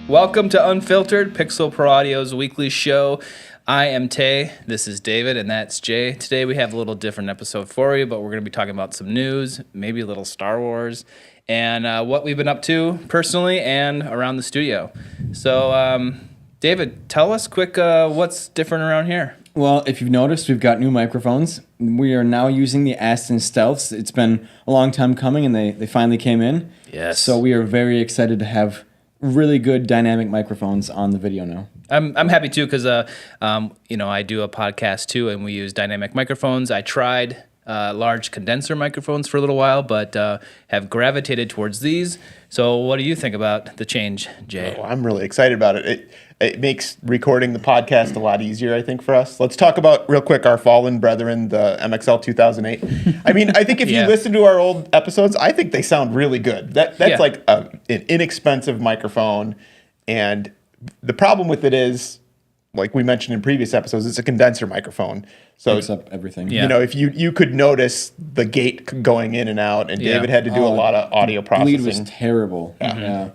Welcome to Unfiltered, Pixel Pro Audio's weekly show. I am Tay, this is David, and that's Jay. Today we have a little different episode for you, but we're going to be talking about some news, maybe a little Star Wars, and what we've been up to personally and around the studio. So, David, tell us quick what's different around here. Well, if you've noticed, we've got new microphones. We are now using the Aston Stealths. It's been a long time coming, and they finally came in. Yes. So we are very excited to have really good dynamic microphones on the video now. I'm happy too because I do a podcast too, and we use dynamic microphones. I tried large condenser microphones for a little while, but have gravitated towards these. So, what do you think about the change, Jay? Oh, I'm really excited about it. It makes recording the podcast a lot easier, I think, for us. Let's talk about, real quick, our fallen brethren, the MXL 2008. I mean, I think if you listen to our old episodes, I think they sound really good. That's like an inexpensive microphone, and the problem with it is, like we mentioned in previous episodes, it's a condenser microphone. So Picks up everything. You know, if you could notice the gate going in and out, and David had to do a lot of audio processing. Bleed was terrible. Yeah.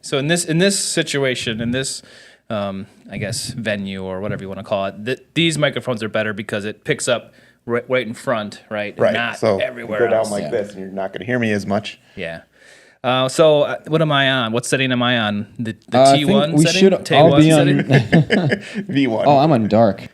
So in this situation, in this I guess venue or whatever you want to call it, these microphones are better because it picks up right in front, right? Right. And not so everywhere you go else. down like this, and you're not going to hear me as much. Yeah. So what am I on? What setting am I on? The I T1 think we setting? should all T1 be setting? V1. Oh, I'm on dark.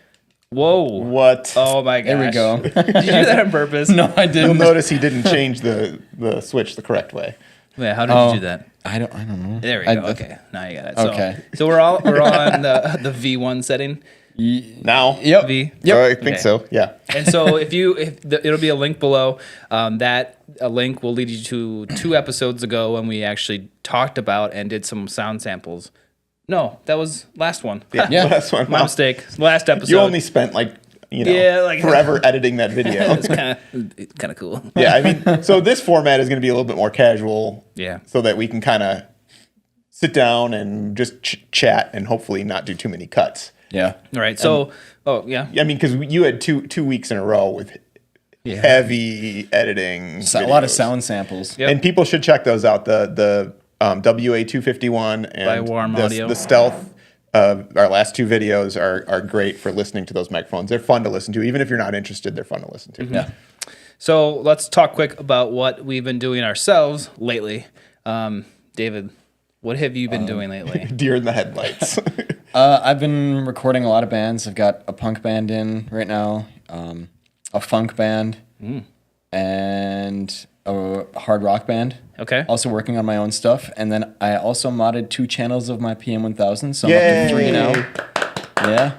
Whoa. What? Oh my gosh. There we go. Did you do that on purpose? No, I You'll didn't. notice he didn't change the switch the correct way. Yeah, how did you do that? I don't know. There we go. Okay, now you got it. So, Okay. So we're on the V1 setting. Now? Yep. V. Yep. I think so, yeah. And so it'll be a link below. That a link will lead you to 2 episodes ago when we actually talked about and did some sound samples. No, that was last one. Yeah, last one. My mistake. Last episode. You only spent forever editing that video. It's kind of cool. Yeah, I mean, so this format is going to be a little bit more casual. Yeah. So that we can kind of sit down and just chat and hopefully not do too many cuts. Yeah. All right. So, yeah. I mean, because you had two weeks in a row with heavy editing. A lot of sound samples. Yep. And people should check those out. The WA251 and By Warm Audio. the Stealth. Our last 2 videos are great for listening to those microphones. They're fun to listen to. Even if you're not interested, they're fun to listen to. Yeah. So let's talk quick about what we've been doing ourselves lately. David, what have you been doing lately? Deer in the headlights. I've been recording a lot of bands. I've got a punk band in right now, a funk band, and a hard rock band. Okay. Also working on my own stuff. And then I also modded 2 channels of my PM1000, so I'm up to 3 now. Yeah.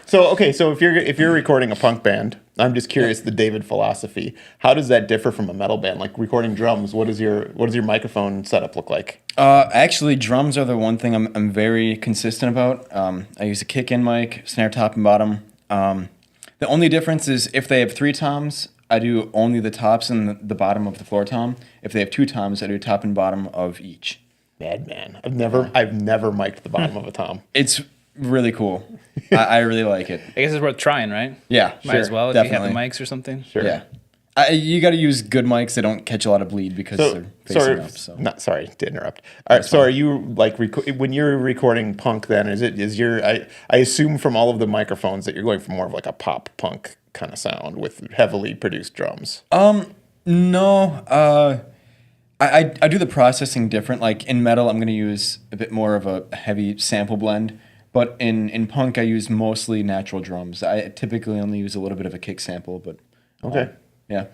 So if you're recording a punk band, I'm just curious the David philosophy. How does that differ from a metal band? Like recording drums, what does your microphone setup look like? Actually, drums are the one thing I'm very consistent about. I use a kick-in mic, snare top and bottom. The only difference is if they have 3 toms, I do only the tops and the bottom of the floor tom. If they have 2 toms, I do top and bottom of each. Madman. I've never mic'd the bottom of a tom. It's really cool. I really like it. I guess it's worth trying, right? Yeah, Might as well if definitely. you have the mics or something. Sure. Yeah. You got to use good mics that don't catch a lot of bleed because they're facing up. So. Sorry to interrupt. All right, so are you like when you're recording punk? Then I assume from all of the microphones that you're going for more of like a pop punk kind of sound with heavily produced drums. No. I do the processing different. Like in metal, I'm going to use a bit more of a heavy sample blend. But in punk, I use mostly natural drums. I typically only use a little bit of a kick sample, but Okay. Yeah.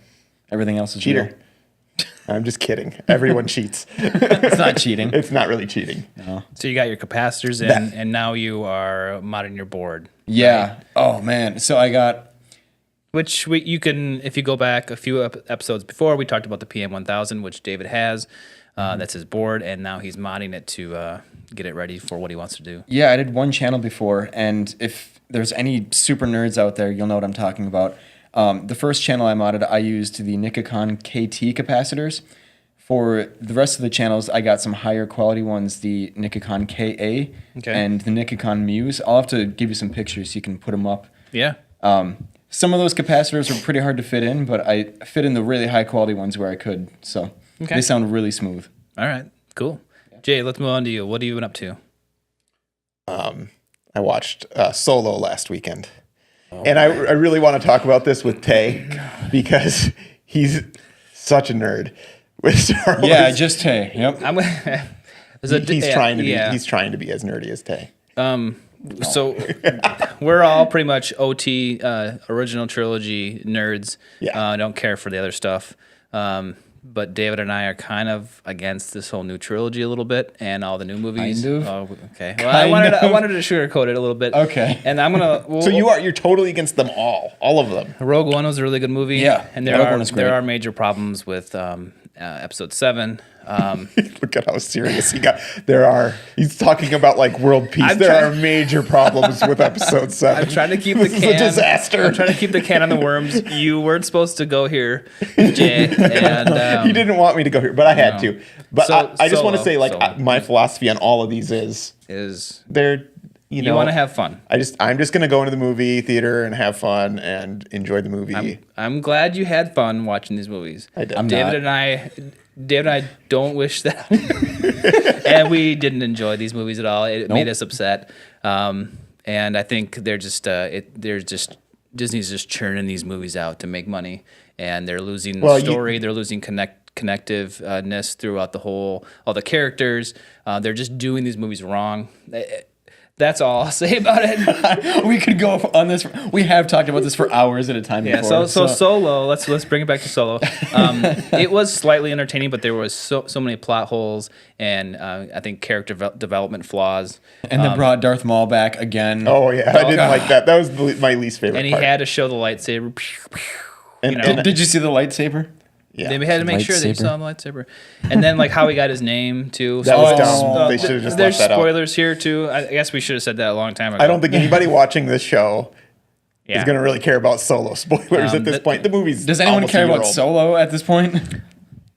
Everything else is Cheater. real. I'm just kidding. Everyone cheats. It's not cheating. It's not really cheating. No. So you got your capacitors in, and now you are modding your board. Yeah. Right? Oh, man. So I got... Which you can, if you go back a few episodes before, we talked about the PM1000, which David has. That's his board, and now he's modding it to get it ready for what he wants to do. Yeah, I did 1 channel before, and if there's any super nerds out there, you'll know what I'm talking about. The first channel I modded, I used the Nikon KT capacitors. For the rest of the channels, I got some higher quality ones, the Nikon KA and the Nikon Muse. I'll have to give you some pictures so you can put them up. Yeah. Some of those capacitors are pretty hard to fit in, but I fit in the really high quality ones where I could. So they sound really smooth. All right. Cool. Jay, let's move on to you. What have you been up to? I watched Solo last weekend. And I really want to talk about this with Tay because he's such a nerd with Star Wars. Yeah, just Tay. Yep. He's trying to be as nerdy as Tay. So we're all pretty much OT original trilogy nerds. Yeah. Don't care for the other stuff. But David and I are kind of against this whole new trilogy a little bit and all the new movies. Kind of? Oh, okay. Well, I wanted to sugarcoat it a little bit. Okay. And I'm gonna. So you're totally against them all of them. Rogue One was a really good movie. Yeah, And Rogue One was great. there are major problems with Episode 7. Look at how serious he got. He's talking about like world peace. There are major problems with Episode 7. I'm trying to keep the This is can. a disaster. I'm trying to keep the can on the worms. You weren't supposed to go here, Jay. And He didn't want me to go here, but I had to. But I just want to say, Solo. my philosophy on all of these is they're you want to have fun. I'm just gonna go into the movie theater and have fun and enjoy the movie. I'm glad you had fun watching these movies. I did. David and I don't wish that, and we didn't enjoy these movies at all. It made us upset, and I think Disney's just churning these movies out to make money, and they're losing story. They're losing connectiveness throughout all the characters. They're just doing these movies wrong. That's all I'll say about it. We could go on this. We have talked about this for hours at a time before. So Solo. Let's bring it back to Solo. It was slightly entertaining, but there was so many plot holes and I think character development flaws. And they brought Darth Maul back again. Oh yeah, I didn't like that. That was my least favorite. And he part. had to show the lightsaber. Did you see the lightsaber? Yeah. They had to make sure that you saw the lightsaber. And then like how he got his name too. That was dumb. They should have just There's left that out. spoilers here too. I guess we should have said that a long time ago. I don't think anybody watching this show Yeah. is going to really care about Solo spoilers at this point. The movie's Does anyone almost care a year about old. Solo at this point?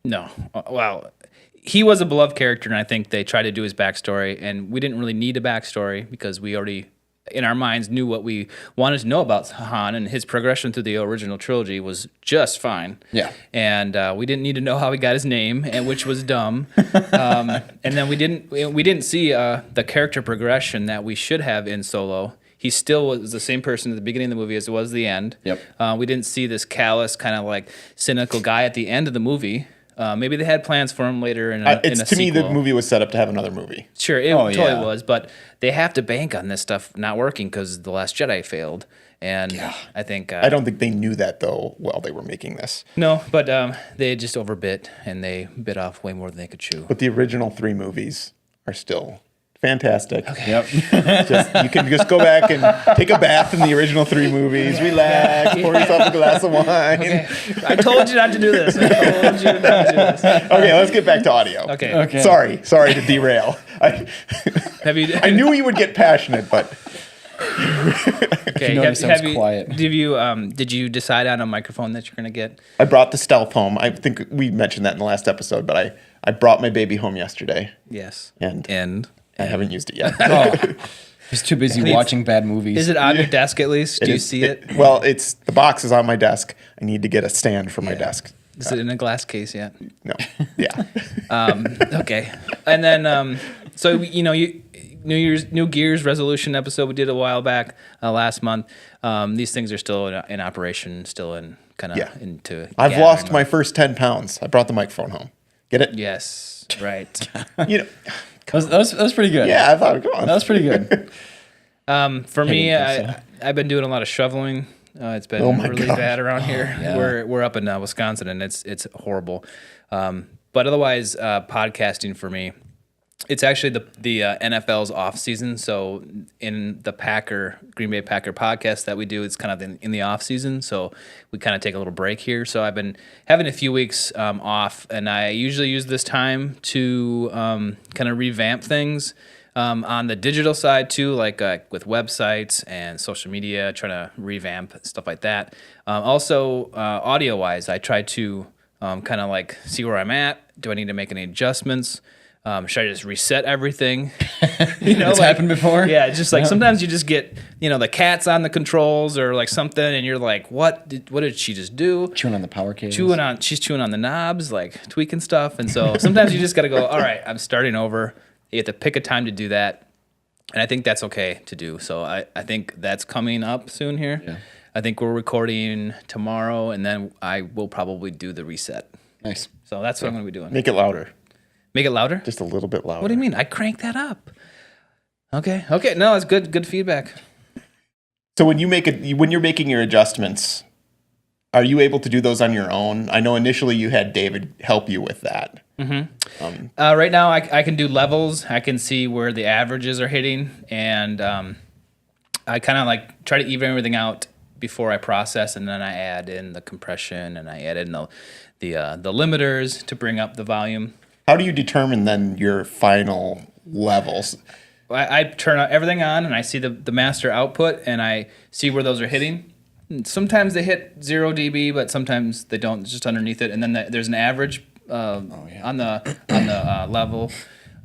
No. Well, he was a beloved character, and I think they tried to do his backstory, and we didn't really need a backstory because we already, in our minds, knew what we wanted to know about Han, and his progression through the original trilogy was just fine. Yeah. And we didn't need to know how he got his name, and which was dumb. And then we didn't see the character progression that we should have in Solo. He still was the same person at the beginning of the movie as it was the end. Yep. We didn't see this callous, kind of like cynical guy at the end of the movie. Maybe they had plans for him later in a To me, sequel. the movie was set up to have another movie. Sure, it Oh, totally yeah. was, but they have to bank on this stuff not working because The Last Jedi failed, and I think I don't think they knew that, though, while they were making this. no, but they just overbit and they bit off way more than they could chew. But the original 3 movies are still fantastic. Yep. You can just go back and take a bath in the original 3 movies, relax, pour yourself a glass of wine. Okay. I told you not to do this. Okay, let's get back to audio. Okay. Sorry to derail. Have you? I knew he would get passionate, but Okay. noticed I was quiet. Did you decide on a microphone that you're gonna get? I brought the Stealth home. I think we mentioned that in the last episode, but I brought my baby home yesterday. Yes. And I haven't used it yet. Oh, he's too busy watching bad movies. Is it on your desk at least? Do you see it? Well, the box is on my desk. I need to get a stand for my desk. Is it in a glass case yet? No. Yeah. Okay. And then, so New Gear's resolution episode we did a while back, last month. These things are still in operation, still in kind of into. I've gathering lost mode. my first 10 pounds. I brought the microphone home. Get it? Yes. Right. That was pretty good. Yeah, I thought, come on. That was pretty good. For me, didn't think I've been doing a lot of shoveling. It's been Oh my really gosh. bad around here. We're up in Wisconsin, and it's horrible. But otherwise, podcasting for me, it's actually the NFL's off season. So in the Green Bay Packer podcast that we do, it's kind of in the off season. So we kind of take a little break here. So I've been having a few weeks off, and I usually use this time to kind of revamp things. On the digital side too, like with websites and social media, trying to revamp stuff like that. Also, audio-wise, I try to kind of like see where I'm at. Do I need to make any adjustments? Should I just reset everything? It's happened before. Yeah, it's just like sometimes you just get the cat's on the controls or like something, and you're like, what did she just do? Chewing on the power cables. She's chewing on the knobs, like tweaking stuff, and so sometimes you just got to go. All right, I'm starting over. You have to pick a time to do that, and I think that's okay to do. So I think that's coming up soon here. Yeah. I think we're recording tomorrow, and then I will probably do the reset. Nice. So that's what I'm going to be doing. Make it louder. Make it louder? Just a little bit louder. What do you mean? I cranked that up. Okay. No, it's good feedback. So when you're making your adjustments, are you able to do those on your own? I know initially you had David help you with that. Mm-hmm. Right now, I can do levels. I can see where the averages are hitting, and I kind of like try to even everything out before I process, and then I add in the compression, and I add in the limiters to bring up the volume. How do you determine then your final levels? I turn everything on, and I see the master output, and I see where those are hitting. And sometimes they hit 0 dB, but sometimes they don't. It's just underneath it, and then there's an average on the level,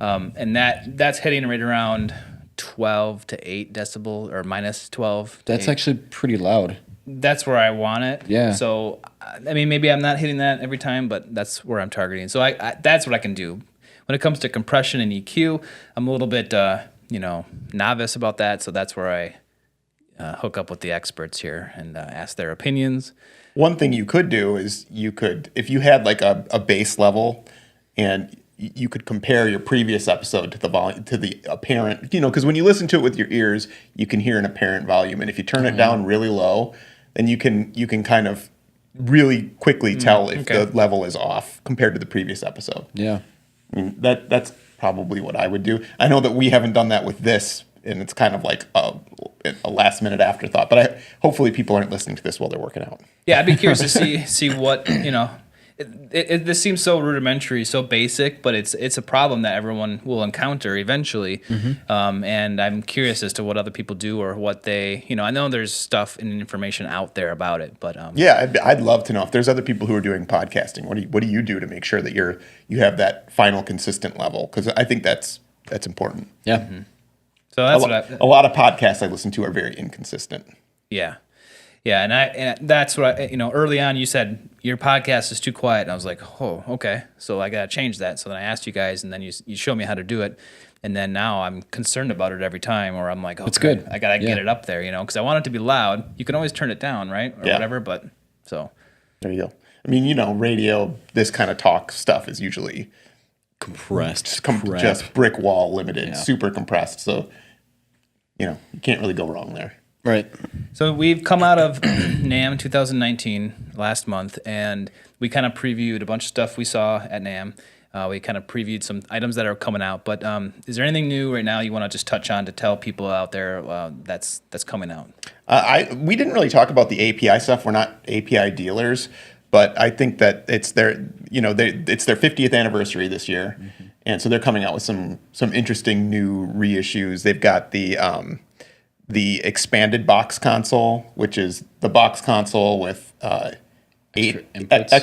and that's hitting right around 12 to 8 decibel or minus 12. That's actually pretty loud. That's where I want it. Yeah. So, I mean, maybe I'm not hitting that every time, but that's where I'm targeting. So I that's what I can do. When it comes to compression and EQ, I'm a little bit, novice about that. So that's where I hook up with the experts here and ask their opinions. One thing you could do is if you had like a base level, and you could compare your previous episode to the volume, to the apparent, because when you listen to it with your ears, you can hear an apparent volume, and if you turn it down really low, then you can kind of really quickly tell if the level is off compared to the previous episode. Yeah. I mean, that's probably what I would do. I know that we haven't done that with this, and it's kind of like a last minute afterthought, but hopefully people aren't listening to this while they're working out. Yeah, I'd be curious to see what, this seems so rudimentary, so basic, but it's a problem that everyone will encounter eventually. Mm-hmm. And I'm curious as to what other people do or what they, I know there's stuff and information out there about it, but yeah, I'd love to know if there's other people who are doing podcasting. What do you do to make sure that you have that final consistent level? Because I think that's important. Yeah. Mm-hmm. So that's a lot of podcasts I listen to are very inconsistent. Yeah. Yeah, and that's what early on you said your podcast is too quiet, and I was like, oh, okay, so I gotta change that. So then I asked you guys, and then you showed me how to do it, and then now I'm concerned about it every time, or I'm like, okay, it's good. I gotta get it up there, because I want it to be loud. You can always turn it down, right, or whatever, but so there you go. I mean, radio, this kind of talk stuff is usually compressed, just brick wall limited, super compressed. So you can't really go wrong there. Right. So we've come out of NAMM 2019 last month, and we kind of previewed a bunch of stuff we saw at NAMM. We kind of previewed some items that are coming out. But is there anything new right now you want to just touch on to tell people out there that's coming out? We didn't really talk about the API stuff. We're not API dealers, but I think that it's their 50th anniversary this year, and so they're coming out with some interesting new reissues. They've got the expanded box console, which is the box console with extra inputs.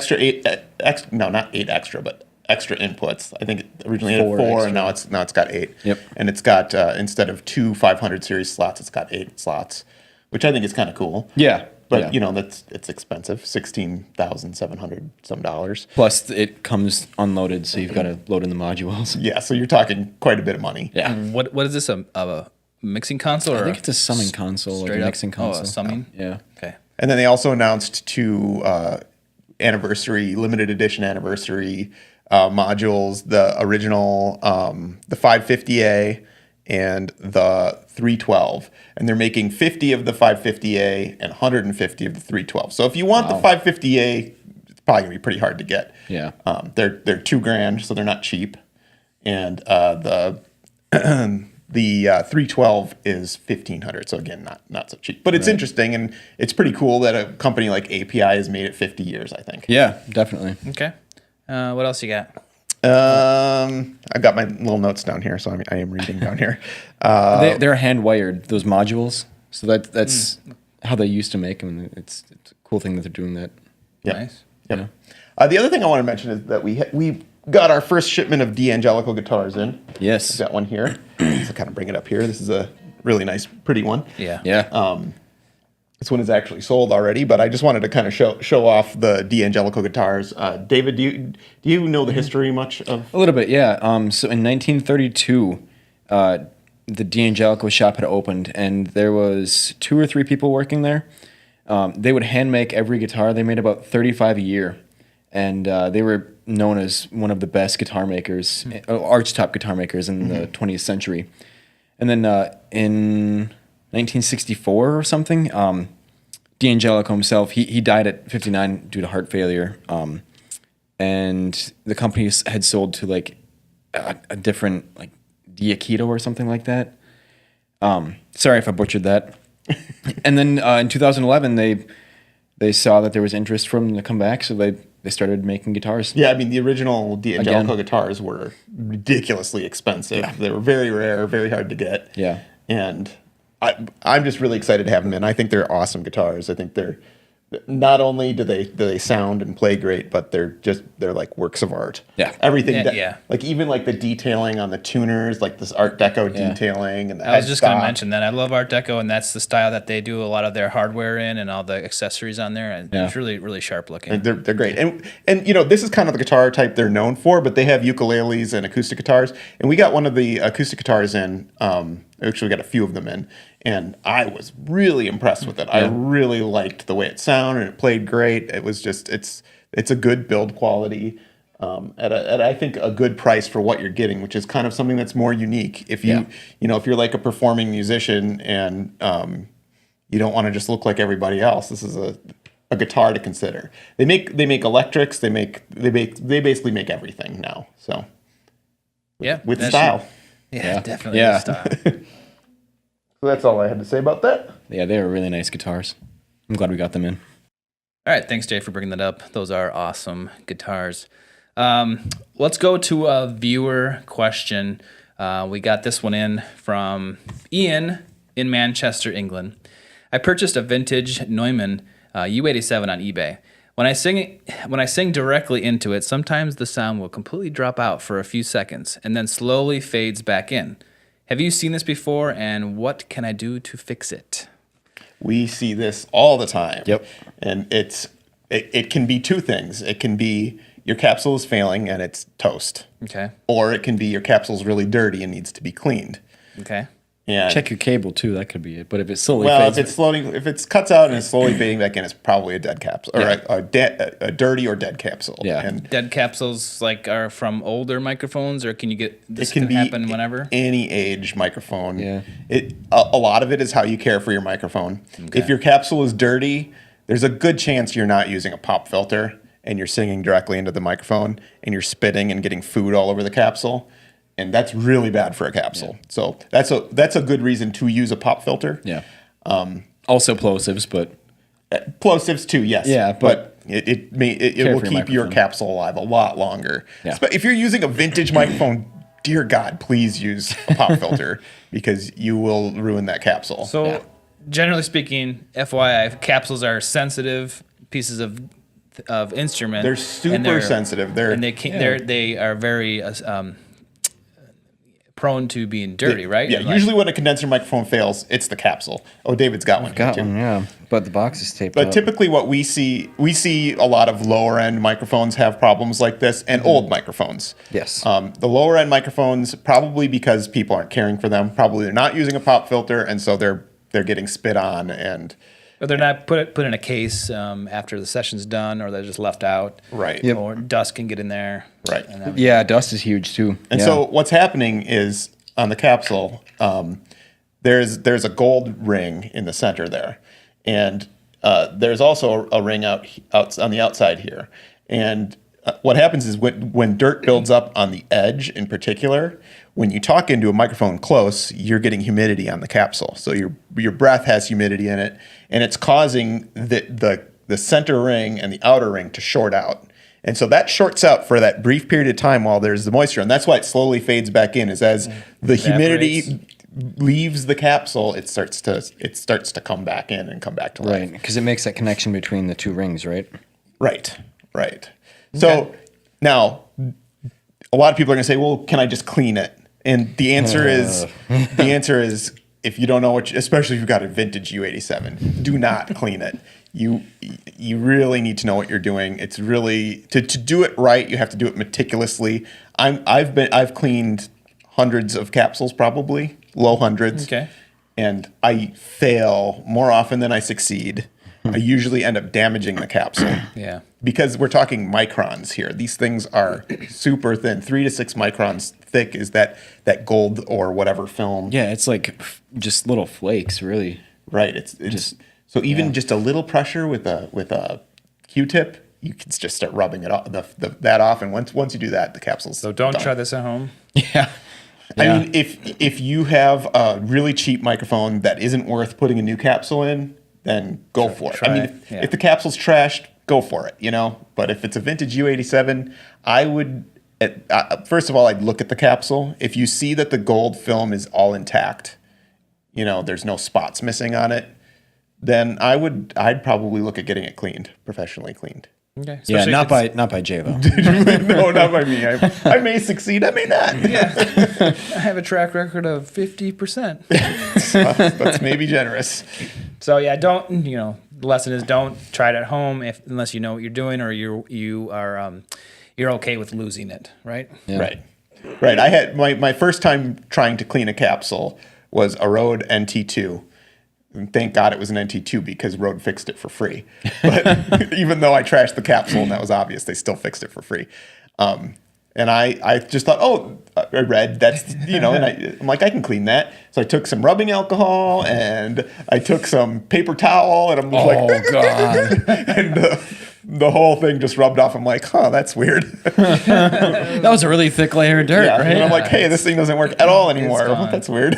I think it originally had 4, and now it's got 8. Yep. And it's got instead of 2 500 series slots, it's got 8 slots, which I think is kind of cool. Yeah. But it's expensive, $16,700 some dollars. Plus it comes unloaded, so you've got to load in the modules. Yeah, so you're talking quite a bit of money. Yeah. What is this a mixing console? I think it's a summing console, like a mixing console. Oh, a summing? Yeah. Okay. And then they also announced 2 limited edition anniversary modules, the original, the 550A and the 312. And they're making 50 of the 550A and 150 of the 312. So if you want the 550A, it's probably going to be pretty hard to get. Yeah. They're $2,000, so they're not cheap. And the 312 is $1,500, so again, not so cheap. But it's interesting, and it's pretty cool that a company like API has made it 50 years, I think. Yeah, definitely. Okay. What else you got? I got my little notes down here, so I am reading down here. They're hand wired, those modules. So that's how they used to make them. And it's a cool thing that they're doing that. Yep. Nice. Yep. The other thing I want to mention is that we got our first shipment of D'Angelico guitars in. Yes. Got one here. So kind of bring it up here. This is a really nice, pretty one. Yeah. This one is actually sold already, but I just wanted to kind of show off the D'Angelico guitars. David, do you know the history much of? A little bit, yeah. So in 1932, the D'Angelico shop had opened, and there was 2 or 3 people working there. They would hand make every guitar. They made about 35 a year, and they were known as one of the best guitar makers, archtop guitar makers in the 20th century. And then in 1964 or something, D'Angelico himself, he died at 59 due to heart failure. And the company had sold to like a different, like Diakito or something like that. Sorry if I butchered that. And then in 2011, they saw that there was interest from them to come back, so they started making guitars. Yeah, I mean, the original D'Angelico guitars were ridiculously expensive. Yeah. They were very rare, very hard to get. Yeah. And I'm just really excited to have them in. I think they're awesome guitars. I think they're not only do they sound and play great, but they're like works of art. Yeah. Everything. Like even like the detailing on the tuners, like this Art Deco detailing. And I was just going to mention that. I love Art Deco, and that's the style that they do a lot of their hardware in and all the accessories on there. And it's really, really sharp looking. And they're great. And you know, this is kind of the guitar type they're known for, but they have ukuleles and acoustic guitars. And we got one of the acoustic guitars in. Actually, we got a few of them in. And I was really impressed with it. Yeah. I really liked the way it sounded, and it played great. It was just, it's a good build quality at I think a good price for what you're getting, which is kind of something that's more unique. If you if you're like a performing musician and you don't want to just look like everybody else, this is a guitar to consider. They make electrics. They basically make everything now. So with style. Definitely with style. So that's all I had to say about that. Yeah, they were really nice guitars. I'm glad we got them in. All right, thanks, Jay, for bringing that up. Those are awesome guitars. Let's go to a viewer question. We got this one in from Ian in Manchester, England. I purchased a vintage Neumann U87 on eBay. When I sing directly into it, sometimes the sound will completely drop out for a few seconds and then slowly fades back in. Have you seen this before, and what can I do to fix it? We see this all the time. Yep. And it can be 2 things. It can be your capsule is failing and it's toast. Okay. Or it can be your capsule's really dirty and needs to be cleaned. Okay. And check your cable too. That could be it. But if it's slowly fades, if it cuts out and it's slowly fading back in, it's probably a dead capsule or a dirty or dead capsule. Yeah. And dead capsules are from older microphones, or can you get this? It can happen whenever. Any age microphone. Yeah. A lot of it is how you care for your microphone. Okay. If your capsule is dirty, there's a good chance you're not using a pop filter and you're singing directly into the microphone and you're spitting and getting food all over the capsule. And that's really bad for a capsule. Yeah. So that's a good reason to use a pop filter. Yeah. Also plosives, but plosives too. Yes. Yeah, but it will keep your capsule alive a lot longer. Yeah. If you're using a vintage microphone, dear God, please use a pop filter because you will ruin that capsule. So generally speaking, FYI, capsules are sensitive pieces of instrument. They're super sensitive. They are very prone to being dirty, right? Yeah, usually when a condenser microphone fails, it's the capsule. Oh, David's got one. Got one, yeah. But the box is taped But typically what we see a lot of lower end microphones have problems like this, and old microphones. Yes. The lower end microphones, probably because people aren't caring for them, probably they're not using a pop filter, and so they're getting spit on and... Or they're not put in a case after the session's done, or they're just left out. Right. Yep. Or dust can get in there. Right. Yeah, dust is huge too. And so what's happening is on the capsule, there's a gold ring in the center there, and there's also a ring out on the outside here. And what happens is when dirt builds up on the edge in particular, when you talk into a microphone close, you're getting humidity on the capsule. So your breath has humidity in it, and it's causing the center ring and the outer ring to short out. And so that shorts out for that brief period of time while there's the moisture. And that's why it slowly fades back in, is as the humidity leaves the capsule, it starts to come back in and come back to life. Right, because it makes that connection between the 2 rings, right? Right. So now, a lot of people are going to say, well, can I just clean it? And the answer is, if you don't know especially if you've got a vintage U87, do not clean it. You really need to know what you're doing. It's really, to do it right, you have to do it meticulously. I've cleaned hundreds of capsules, probably low hundreds. Okay. And I fail more often than I succeed. I usually end up damaging the capsule. Yeah. Because we're talking microns here. These things are super thin. 3 to 6 microns thick is that gold or whatever film. Yeah, it's like just little flakes, really. Right. It's just so even just a little pressure with a Q-tip, you can just start rubbing it off that off. And once you do that, the capsule's So don't done. try this at home. Yeah. I mean, if you have a really cheap microphone that isn't worth putting a new capsule in, then go for it. I mean, if the capsule's trashed, go for it, But if it's a vintage U87, I would, first of all, I'd look at the capsule. If you see that the gold film is all intact, there's no spots missing on it, then I'd probably look at getting it cleaned, professionally cleaned. Okay. Yeah, not by Jay though. No, not by me. I may succeed, I may not. Yeah. I have a track record of 50%. That's maybe generous. So yeah, don't, the lesson is don't try it at home unless you know what you're doing or you're okay with losing it, right? Yeah. Right. I had my first time trying to clean a capsule was a Rode NT2. And thank God it was an NT2 because Rode fixed it for free. But even though I trashed the capsule and that was obvious, they still fixed it for free. And I just thought, I read that's, and I'm like, I can clean that. So I took some rubbing alcohol and I took some paper towel and I'm just God. and the whole thing just rubbed off. I'm like, that's weird. That was a really thick layer of dirt, right? And I'm like, hey, this thing doesn't work at all anymore. That's weird.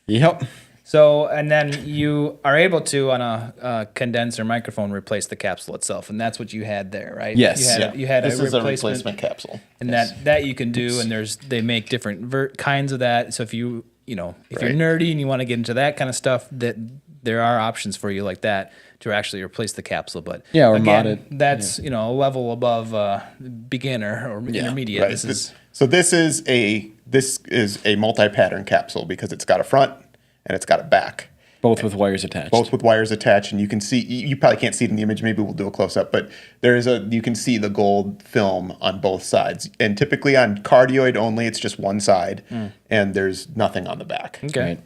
Yep. So, and then you are able to, on a condenser microphone, replace the capsule itself. And that's what you had there, right? Yes. You had This a is a replacement capsule. And that you can do, and they make different kinds of that. So if you're nerdy and you want to get into that kind of stuff, that there are options for you like that to actually replace the capsule. But or again, mod it. That's a level above beginner or intermediate. Right. This is This is a multi-pattern capsule because it's got a front and it's got a back. Both with wires attached. And you can see, you probably can't see it in the image, maybe we'll do a close-up, but you can see the gold film on both sides. And typically on cardioid only, it's just one side, and there's nothing on the back. Okay. Right.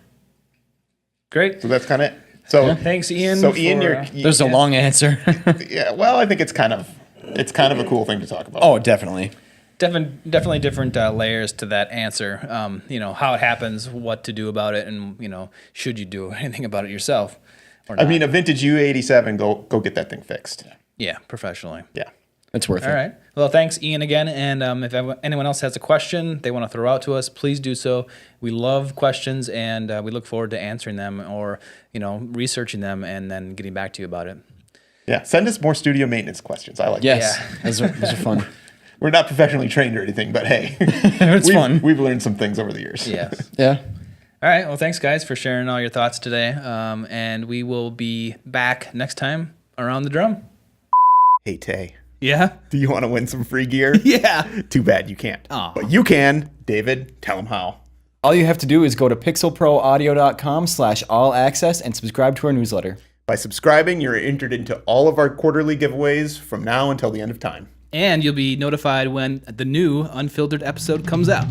Great. So that's kind of it. So thanks, Ian. So Ian, There's a long answer. yeah, well, I think it's kind of a cool thing to talk about. Oh, definitely. Definitely different layers to that answer. How it happens, what to do about it, and should you do anything about it yourself? Or not. I mean, a vintage U87, go get that thing fixed. Yeah, professionally. Yeah. It's worth it. All right. Well, thanks, Ian, again. And if anyone else has a question they want to throw out to us, please do so. We love questions, and we look forward to answering them or researching them and then getting back to you about it. Yeah. Send us more studio maintenance questions. I like Yes. Yeah. Those are fun. We're not professionally trained or anything, but hey, It's fun. We've learned some things over the years. Yeah. Yeah. All right. Well, thanks, guys, for sharing all your thoughts today. And we will be back next time around the drum. Hey, Tay, Yeah? do you want to win some free gear? Yeah. Too bad you can't. But you can. David, tell them how. All you have to do is go to pixelproaudio.com/all-access and subscribe to our newsletter. By subscribing, you're entered into all of our quarterly giveaways from now until the end of time. And you'll be notified when the new Unfiltered episode comes out.